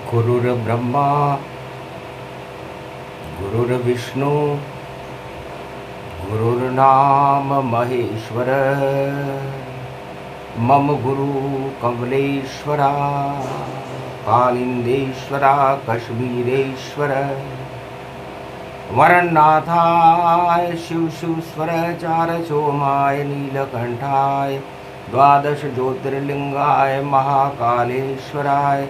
गुरुर्ब्रह्मा गुरुर्विष्णु गुरुर्नाम महेश्वर मम गुरु कमलेश्वरा कालिंदेश्वरा कश्मीरेश्वर वरन्नाथाय शिव शिवस्वर चारचोमाय नीलकंठाय द्वादश ज्योतिर्लिंगाय महाकालेश्वराय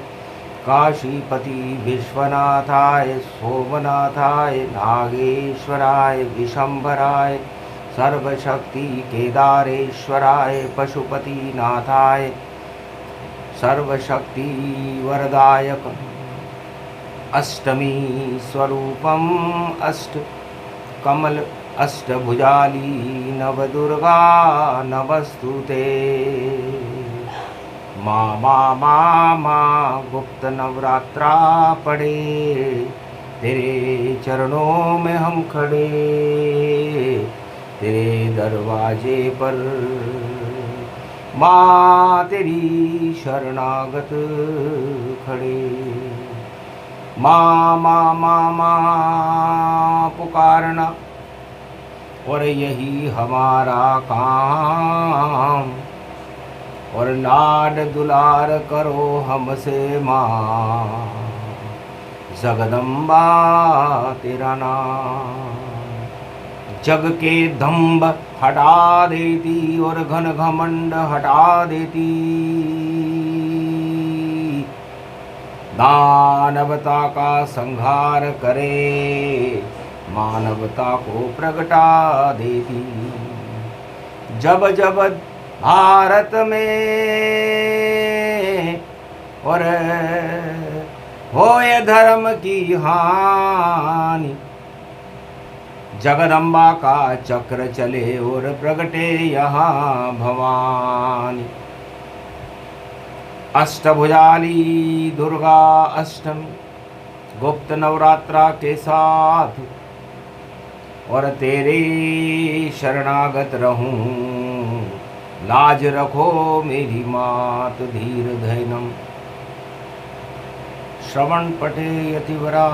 काशीपति विश्वनाथाय सोमनाथाय नागेश्वराय विशंभराय सर्वशक्ति केदारेश्वराय पशुपतिनाथाय सर्वशक्ति वरदायक अष्टमी स्वरूपम अष्ट कमल अष्टभुजाली नवदुर्गा नमस्तुते माँ गुप्त नवरात्रा पड़े तेरे चरणों में हम खड़े तेरे दरवाजे पर माँ तेरी शरणागत खड़े माँ माँ माँ माँ पुकारना और यही हमारा काम और लाड दुलार करो हमसे माँ जगदम्बा तेरा नाम जग के दंभ हटा देती और घन घमंड हटा देती दानवता का संहार करे मानवता को प्रगटा देती जब जब भारत में और होए धर्म की हानि जगदम्बा का चक्र चले और प्रगटे यहाँ भवानी अष्टभुजाली दुर्गा अष्टमी गुप्त नवरात्रा के साथ और तेरे शरणागत रहूं लाज रखो मेरी मात धीर धैनम श्रवण पठे यतिवरा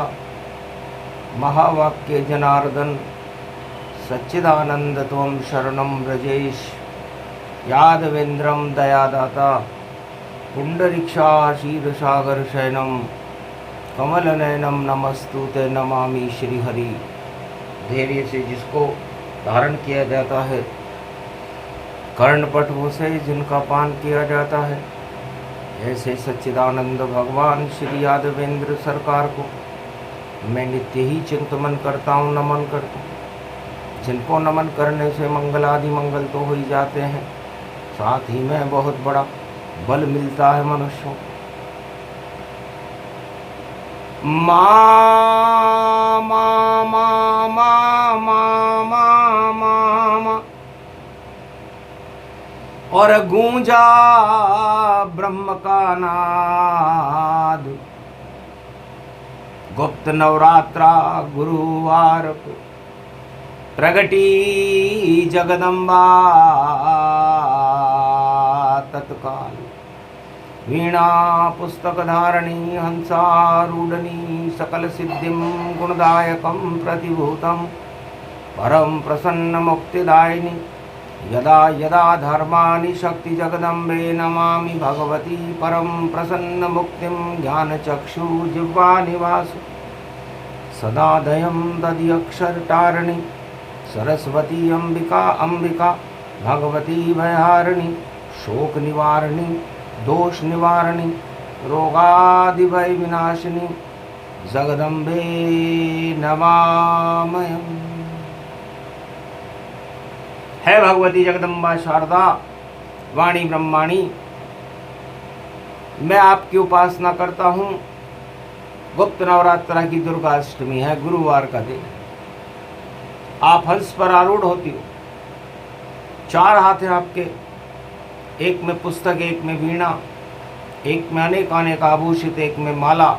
महावाक्य जनार्दन सच्चिदानंद त्वं शरणं व्रजेश यादवेन्द्रं दयादाता पुंडरीक्षा क्षीरसागर शयनम कमलनयनम नमस्तुते नमामि श्रीहरि। धैर्य से जिसको धारण किया जाता है कर्णपटुओं से जिनका पान किया जाता है ऐसे सच्चिदानंद भगवान श्री यादवेंद्र सरकार को मैं नित्य ही चिंतन करता हूँ नमन करता हूँ जिनको नमन करने से मंगल आदि मंगल तो हो ही जाते हैं साथ ही में बहुत बड़ा बल मिलता है मनुष्यों माँ माँ माँ माँ माँ माँ माँ और गूंजा ब्रह्म का नाद गुप्त नवरात्रा गुरुवार को प्रगटी जगदम्बा तत्काल वीणा पुस्तक धारणी हंसारूढ़नी सकल सिद्धिं गुणदायकं प्रतिभूतं परम प्रसन्न मुक्तिदायिनी यदा यदा धर्माणि शक्ति जगदम्बे नमामि भगवती परम प्रसन्न मुक्तिं ज्ञानचक्षु जिह्वा निवास सदा दयं दधि अक्षरतारिणी सरस्वती अंबिका अंबिका भगवती भयहारिणी शोक निवारिणी दोष निवारिणी रोगादि भय विनाशिनी जगदम्बे नमामयम्। है भगवती जगदम्बा शारदा वाणी ब्रह्माणी मैं आपकी उपासना करता हूँ। गुप्त नवरात्रा की दुर्गा अष्टमी है गुरुवार का दिन आप हंस पर आरूढ़ होती हो चार हाथ हैं आपके एक में पुस्तक एक में वीणा एक में अनेक अनेक आभूषित एक में माला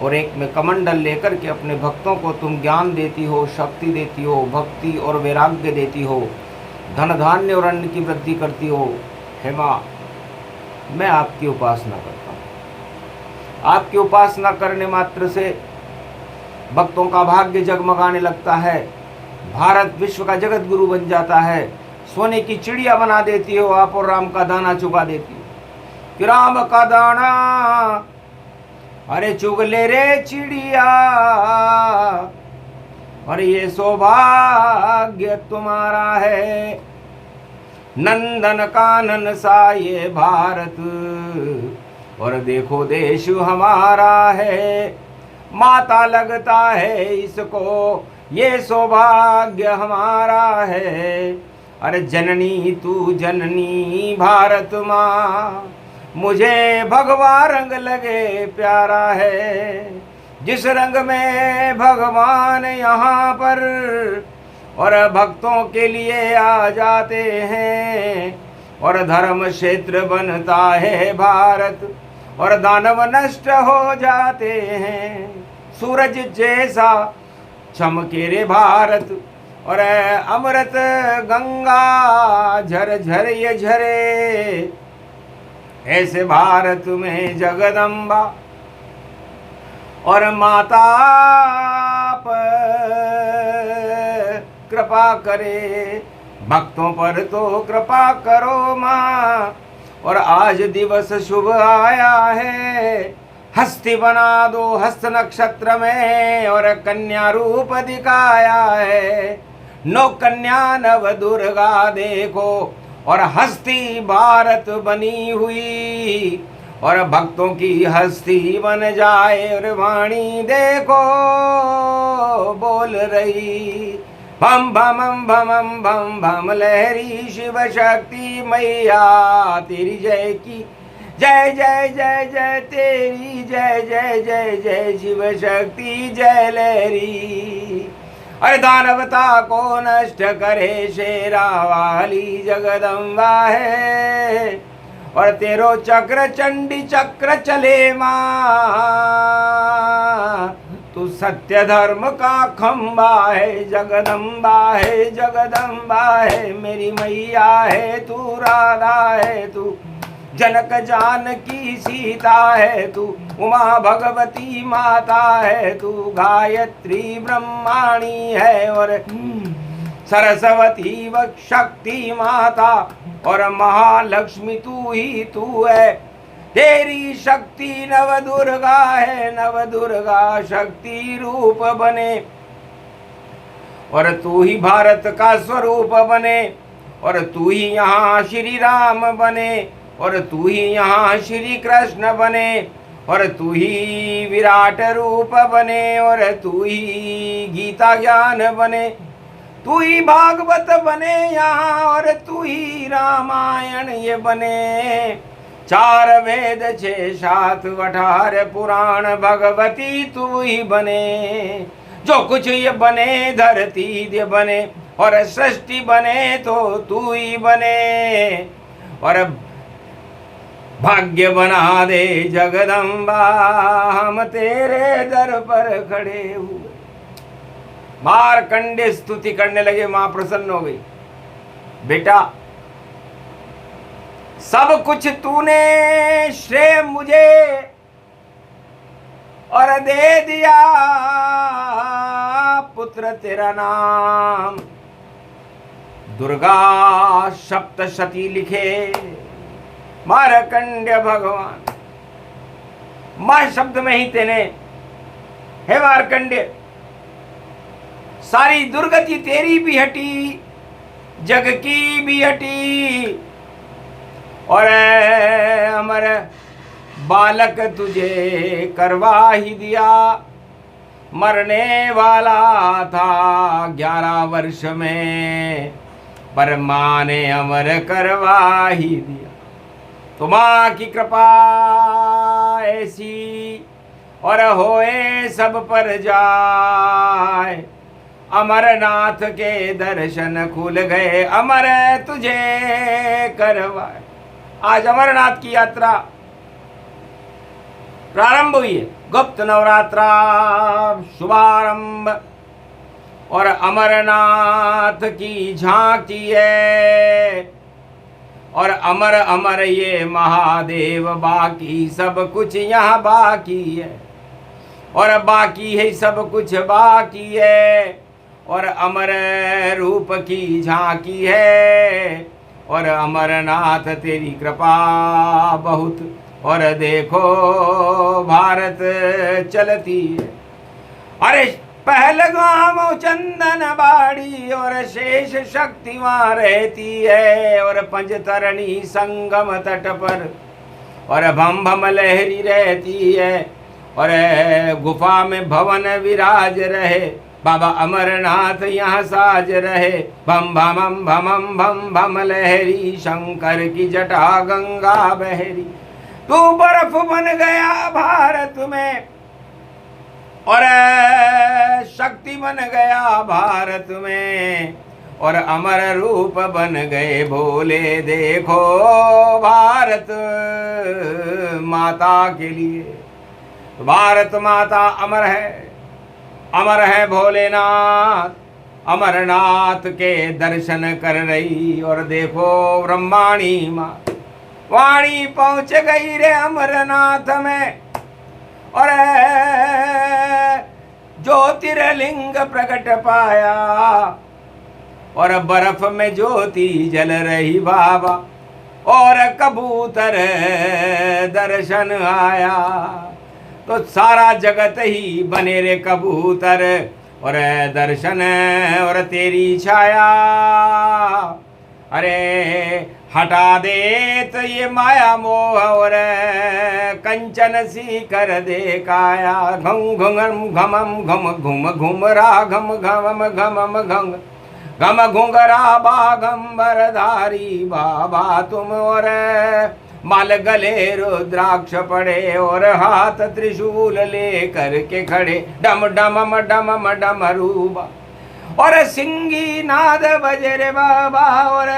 और एक में कमंडल लेकर के अपने भक्तों को तुम ज्ञान देती हो शक्ति देती हो भक्ति और वैराग्य देती हो धन धान्य और अन्न की वृद्धि करती हो। हे माँ मैं आपकी उपासना करता हूँ आपकी उपासना करने मात्र से भक्तों का भाग्य जगमगाने लगता है। भारत विश्व का जगत गुरु बन जाता है। सोने की चिड़िया बना देती हो आप और राम का दाना चुगा देती हो कि राम का दाना अरे चुग ले रे चिड़िया, और ये सौभाग्य तुम्हारा है। नंदन कानन सा ये भारत, और देखो देश हमारा है। माता लगता है इसको, ये सौभाग्य हमारा है। अरे जननी तू जननी भारत माँ, मुझे भगवा रंग लगे प्यारा है। जिस रंग में भगवान यहाँ पर और भक्तों के लिए आ जाते हैं, और धर्म क्षेत्र बनता है भारत, और दानव नष्ट हो जाते हैं। सूरज जैसा चमके रे भारत, और अमृत गंगा झर झर ये झरे। ऐसे भारत में जगदम्बा और माता पर कृपा करे, भक्तों पर तो कृपा करो माँ। और आज दिवस शुभ आया है, हस्ती बना दो हस्त नक्षत्र में, और कन्या रूप दिखाया है। नौ कन्या नव दुर्गा देखो, और हस्ती भारत बनी हुई, और भक्तों की हस्ती बन जाए। और वाणी देखो बोल रही, भम भम भम भम भम लहरी शिव शक्ति मैया तेरी जय की जय जय जय जय, तेरी जय जय जय जय शिव शक्ति जय लहरी। अरे दानवता को नष्ट करे शेरा वाली जगदम्बा है, और तेरो चक्र चंडी चक्र चले माँ। तू सत्य धर्म का खंबा है, जगदम्बा है जगदम्बा है मेरी मैया है। तू राधा है, तू जनक जानकी सीता है, तू उमा भगवती माता है, तू गायत्री ब्रह्माणी है, और सरस्वती व शक्ति माता, और महालक्ष्मी तू ही तू है। तेरी शक्ति नव दुर्गा है, नव दुर्गा शक्ति रूप बने, और तू ही भारत का स्वरूप बने, और तू ही यहाँ श्री राम बने, और तू ही यहाँ श्री कृष्ण बने, और तू ही विराट रूप बने, और तू ही गीता ज्ञान बने, तू ही भागवत बने यहाँ, और तू ही रामायण ये बने। 4 वेद 6 7 18 पुराण भगवती तू ही बने। जो कुछ ये बने धरती ये बने, और सृष्टि बने तो तू ही बने, और भाग्य बना दे जगदम्बा हम तेरे दर पर खड़े हुए। मार्कंडे स्तुति करने लगे, मां प्रसन्न हो गई। बेटा सब कुछ तूने श्रेय मुझे और दे दिया, पुत्र तेरा नाम दुर्गा सप्तशती लिखे मार्कंड्य भगवान। मां शब्द में ही तेने, हे मार्कंड्य, सारी दुर्गति तेरी भी हटी, जग की भी हटी, और अमर बालक तुझे करवा ही दिया। मरने वाला था 11 वर्ष में, पर मां ने अमर करवा ही दिया। तो मां की कृपा ऐसी और होए सब पर जाए। अमरनाथ के दर्शन खुल गए, अमर तुझे करवाए। आज अमरनाथ की यात्रा प्रारंभ हुई है, गुप्त नवरात्रा शुभारंभ, और अमरनाथ की झांकी है। और अमर अमर ये महादेव, बाकी सब कुछ यहाँ बाकी है, और बाकी है सब कुछ बाकी है, और अमर रूप की झांकी है, और अमरनाथ तेरी कृपा बहुत, और देखो भारत चलती है। अरे पहलगाम चंदन बाड़ी, और शेष शक्ति वहाँ रहती है, और पंचतरणी संगम तट पर, और भम भम लहरी रहती है, और गुफा में भवन विराज रहे, बाबा अमरनाथ यहाँ साज रहे। भम भमम भमम भम भम लहरी, शंकर की जटा गंगा बहरी। तू बर्फ बन गया भारत में, और शक्ति बन गया भारत में, और अमर रूप बन गए भोले। देखो भारत माता के लिए, भारत माता अमर है भोलेनाथ, अमरनाथ के दर्शन कर रही। और देखो ब्रह्माणी माँ वाणी पहुंच गई रे अमरनाथ में, और ज्योतिर्लिंग प्रकट पाया, और बर्फ में ज्योति जल रही बाबा, और कबूतर दर्शन आया। तो सारा जगत ही बने रे कबूतर, और दर्शन और तेरी छाया। अरे हटा दे तो ये माया मोह, और कंचन सी कर दे काया। घम घुंगम घमम घम घुम घुमरा घम घमम घमम घम घम घुंगरा बागंबरधारी बाबा तुम। और माल गले रुद्राक्ष पड़े, और हाथ त्रिशूल ले करके खड़े। डम डमम डमम डमरूबा, और सिंगी नाद बजे रे बाबा, और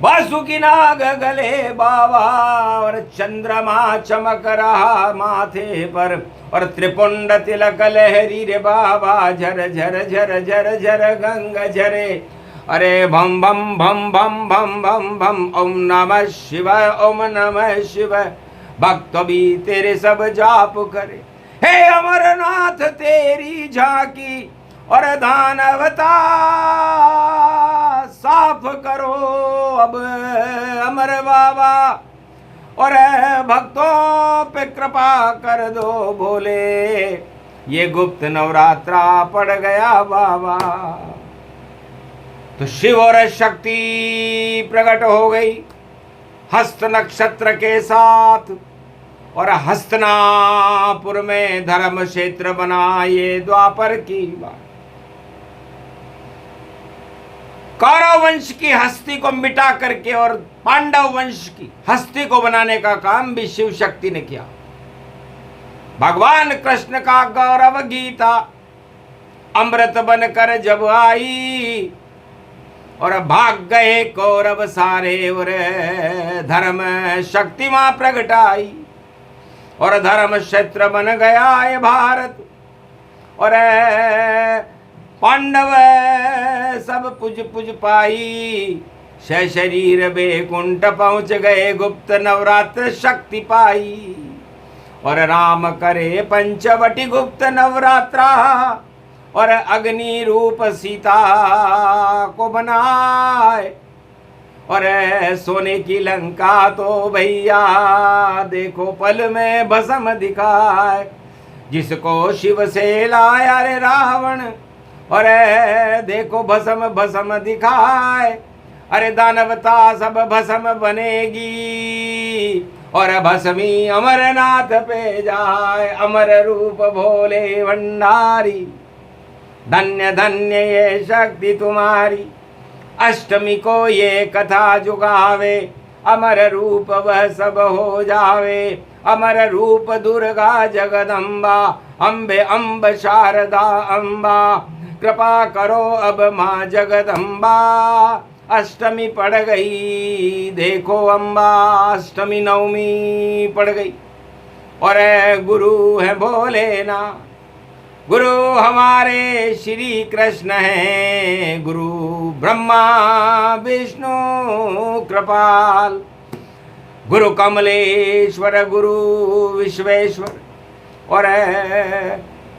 बासुकी नाग गले बाबा, और चंद्रमा चमक रहा माथे पर, और त्रिपुंड तिलक लहरी रे बाबा। झर झर झर झर झर गंग झरे। अरे भम भम भम भम भम भम भम, ओम नमः शिवाय ओम नमः शिवाय। भक्त भी तेरे सब जाप करे, हे अमरनाथ तेरी झांकी, और दानवता साफ करो अब अमर बाबा, और भक्तों पे कृपा कर दो भोले। ये गुप्त नवरात्रा पड़ गया बाबा। तो शिव और शक्ति प्रकट हो गई हस्त नक्षत्र के साथ, और हस्तनापुर में धर्म क्षेत्र बना। ये द्वापर की बात। कौरव वंश की हस्ती को मिटा करके और पांडव वंश की हस्ती को बनाने का काम भी शिव शक्ति ने किया। भगवान कृष्ण का गौरव गीता अमृत बनकर जब आई, और भाग गए कौरव सारे, और धर्म शक्ति मां प्रगट आई, और धर्म क्षेत्र बन गया ये भारत। और पांडव सब पुज पुज पाई, शरीर बेकुंठ पहुंच गए, गुप्त नवरात्र शक्ति पाई। और राम करे पंचवटी गुप्त नवरात्रा, और अग्नि रूप सीता को बनाए। और सोने की लंका तो भैया देखो पल में भस्म दिखाए, जिसको शिव से लाया रे रावण। और देखो भस्म भस्म दिखाए, अरे दानवता सब भस्म बनेगी, और भस्मी अमरनाथ पे जाए। अमर रूप भोले भंडारी, धन्य धन्य ये शक्ति तुम्हारी। अष्टमी को ये कथा जुगावे, अमर रूप वह सब हो जावे। अमर रूप दुर्गा जगदम्बा, अम्बे अम्ब शारदा अम्बा। कृपा करो अब माँ जगदम्बा। अष्टमी पड़ गई देखो अम्बा, अष्टमी नवमी पड़ गई। और गुरु है भोलेनाथ, गुरु हमारे श्री कृष्ण हैं, गुरु ब्रह्मा विष्णु कृपाल, गुरु कमलेश्वर गुरु विश्वेश्वर और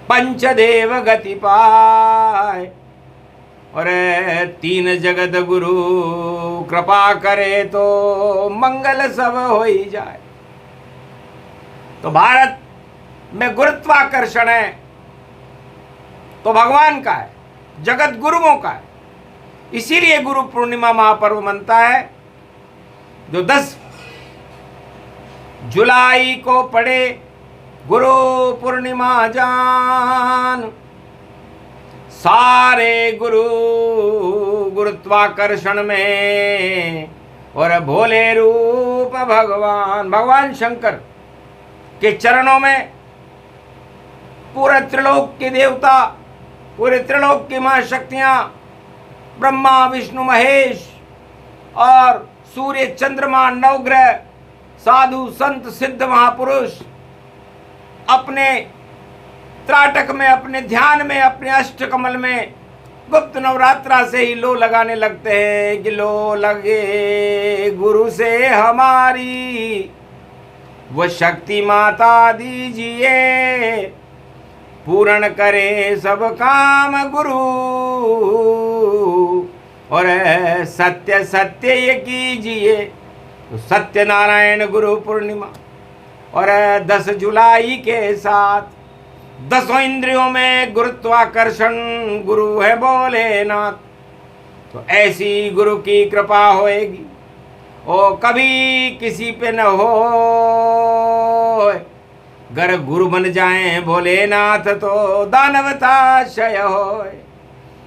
पंचदेव गति पाए और तीन जगत गुरु कृपा करे तो मंगल सब हो ही जाए। तो भारत में गुरुत्वाकर्षण है तो भगवान का है, जगत गुरुओं का है। इसीलिए गुरु पूर्णिमा महापर्व मनता है जो 10 जुलाई को पड़े गुरु पूर्णिमा जान। सारे गुरु गुरुत्वाकर्षण में और भोले रूप भगवान शंकर के चरणों में पूरे त्रिलोक के देवता, पूरे त्रिलोक की महाशक्तियां, ब्रह्मा विष्णु महेश और सूर्य चंद्रमा नवग्रह, साधु संत सिद्ध महापुरुष अपने त्राटक में, अपने ध्यान में, अपने अष्टकमल में गुप्त नवरात्रा से ही लो लगाने लगते हैं कि लो लगे गुरु से हमारी, वो शक्ति माता दीजिए, पूर्ण करे सब काम गुरु, और सत्य सत्य ये कीजिए। तो सत्यनारायण गुरु पूर्णिमा और 10 जुलाई के साथ 10 इंद्रियों में गुरुत्वाकर्षण गुरु है भोलेनाथ। तो ऐसी गुरु की कृपा होएगी ओ कभी किसी पे न हो। गर गुरु बन जाएं भोलेनाथ तो दानवता क्षय होए।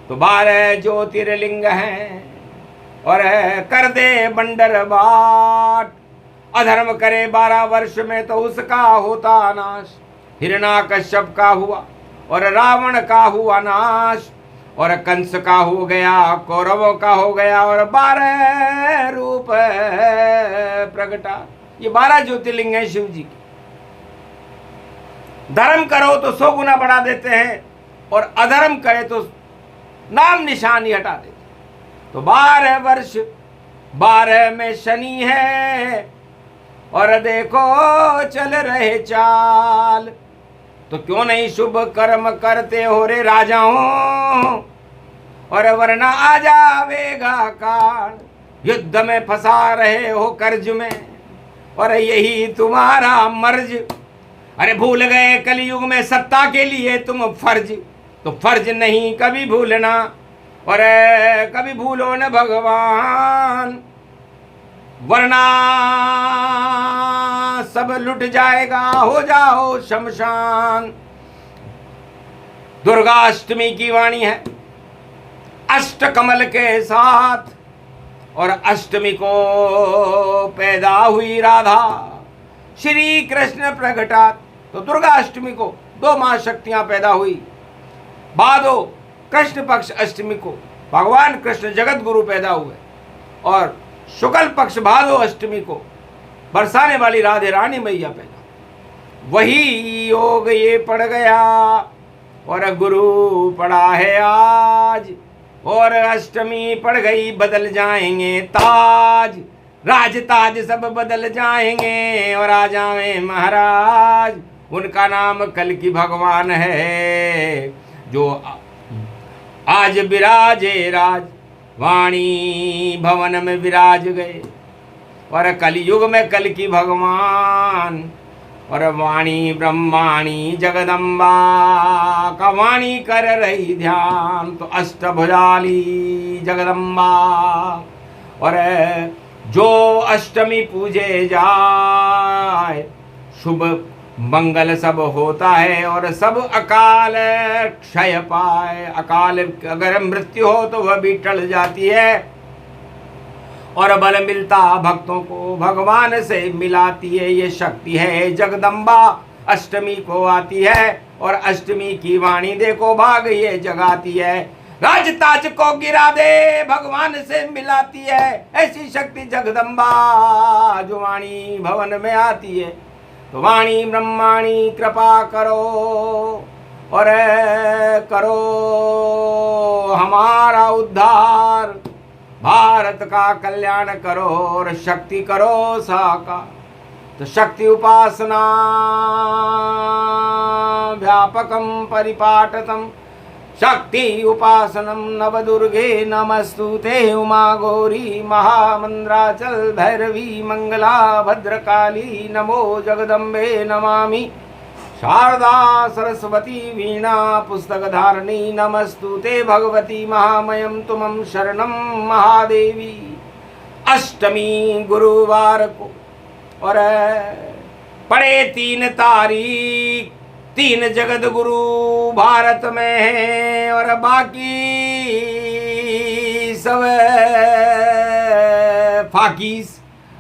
तो 12 ज्योतिर्लिंग हैं और कर दे बंडर बाट, अधर्म करे 12 वर्ष में तो उसका होता नाश। हिरण्याकश्यप का हुआ और रावण का हुआ नाश, और कंस का हो गया, कौरवों का हो गया, और 12 रूप प्रगटा। ये 12 ज्योतिर्लिंग है शिव जी के। धर्म करो तो 100 गुना बढ़ा देते हैं और अधर्म करे तो नाम निशान ही हटा देते। तो 12 वर्ष 12 में शनि है और देखो चल रहे चाल। तो क्यों नहीं शुभ कर्म करते हो रे राजाओं, और वरना आ जावेगा काल। युद्ध में फंसा रहे हो कर्ज में और यही तुम्हारा मर्ज। अरे भूल गए कलयुग में सत्ता के लिए तुम फर्ज, तो फर्ज नहीं कभी भूलना, और कभी भूलो न भगवान, वरना सब लुट जाएगा, हो जाओ शमशान। दुर्गाष्टमी की वाणी है अष्टकमल के साथ, और अष्टमी को पैदा हुई राधा, श्री कृष्ण प्रगटा। तो दुर्गाष्टमी को 2 महाशक्तियां पैदा हुई। भादो कृष्ण पक्ष अष्टमी को भगवान कृष्ण जगत गुरु पैदा हुए, और शुक्ल पक्ष भादो अष्टमी को बरसाने वाली राधे रानी मैया पैदा। वही योग ये पड़ गया और गुरु पड़ा है आज, और अष्टमी पड़ गई बदल जाएंगे ताज, राज ताज सब बदल जाएंगे और आ जाए महाराज। उनका नाम कल की भगवान है जो आज विराजे राज, वाणी भवन में विराज गए। और कलयुग में कल की भगवान और वाणी ब्रह्माणी जगदम्बा का वाणी कर रही ध्यान। तो अष्टभुजाली जगदम्बा, और जो अष्टमी पूजे जाए शुभ मंगल सब होता है और सब अकाल क्षय पाए। अकाल अगर मृत्यु हो तो वह भी टल जाती है, और बल मिलता भक्तों को भगवान से मिलाती है। ये शक्ति है जगदम्बा, अष्टमी को आती है और अष्टमी की वाणी देखो भाग ये जगाती है। राज ताज को गिरा दे भगवान से मिलाती है, ऐसी शक्ति जगदम्बा जो वाणी भवन में आती है। तो वाणी ब्रह्माणी कृपा करो, और करो हमारा उद्धार, भारत का कल्याण करो और शक्ति करो साकार। तो शक्ति उपासना व्यापकम परिपाटतम, शक्ति उपासनम नवदुर्गे नमस्तुते, उमा गौरी महामंद्राचल भैरवी मंगला भद्रकाली, नमो जगदम्बे नमामि शारदा सरस्वती वीणा पुस्तकधारिणी, नमस्तुते भगवती महामयम तुमं शरणं महादेवी। अष्टमी गुरुवार को और पड़े 3 तारीख, 3 जगत गुरु भारत में हैं और बाकी सब फाकीस,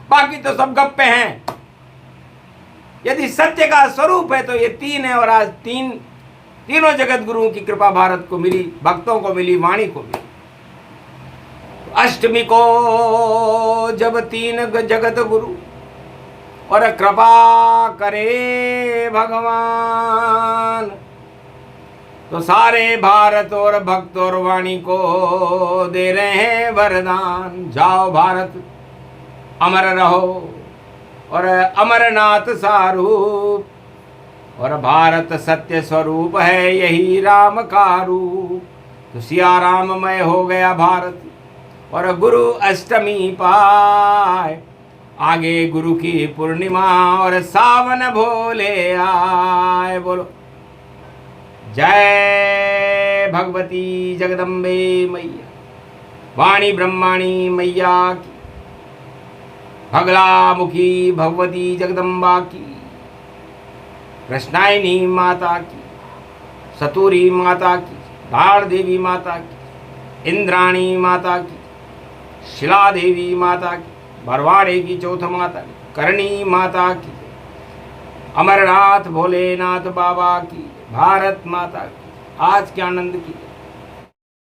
बाकी तो सब गप्पे हैं। यदि सत्य का स्वरूप है तो ये 3 है और आज तीनों जगत गुरुओं की कृपा भारत को मिली, भक्तों को मिली, वाणी को मिली। अष्टमी को जब 3 जगत गुरु और कृपा करे भगवान, तो सारे भारत और भक्त और वाणी को दे रहे हैं वरदान। जाओ भारत अमर रहो और अमरनाथ सारूप, और भारत सत्य स्वरूप है यही राम का रूप। तो सिया राममय हो गया भारत और गुरु अष्टमी पाए, आगे गुरु की पूर्णिमा और सावन भोले आए। बोलो जय भगवती जगदम्बे मैया, वाणी ब्रह्माणी मैया की, भगला मुखी भगवती जगदम्बा की, कृष्णायनी माता की, सतूरी माता की, धार देवी माता की, इंद्राणी माता की, शिला देवी माता की, बरवाड़े की चौथ माता की, करणी माता की, अमरनाथ भोलेनाथ बाबा की, भारत माता की। आज के आनंद की